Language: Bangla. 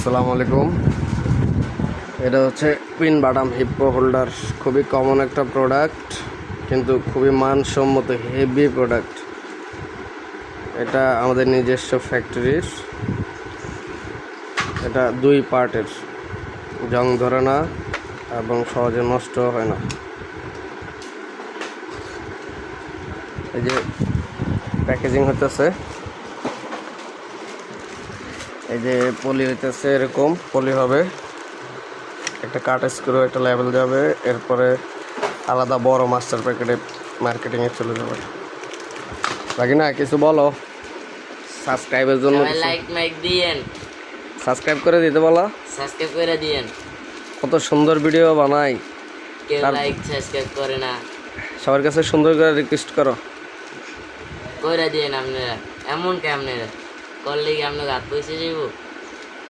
আসসালামু আলাইকুম। এটা হচ্ছে পিন বাটাম হিপ্পো হোল্ডার। খুবই কমন একটা প্রোডাক্ট, কিন্তু খুবই মানসম্মত হেভি প্রোডাক্ট। এটা আমাদের নিজস্ব ফ্যাক্টরির। এটা 2 পার্টের, জং ধরে না এবং সহজে নষ্ট হয় না। এই যে প্যাকেজিং হতেছে, এই যে পলি হইতেছে, এরকম পলি হবে, একটা কাট স্ক্রু, একটা লেবেল যাবে, এরপরে আলাদা বড় মাস্টার প্যাকেটে মার্কেটিংয়ে চলে যাবে। বাকি না কিছু বলো সাবস্ক্রাইবের জন্য। লাইক দিয়েন, সাবস্ক্রাইব করে দিতে বলো। সাবস্ক্রাইব করে দিয়েন। কত সুন্দর ভিডিও বানাই, কেউ লাইক সাবস্ক্রাইব করে না। সবার কাছে সুন্দর করে রিকোয়েস্ট করো, করে দিয়েন। আপনারা এমন কেমন করলে কি আপনার হাত পয়সা যাবো?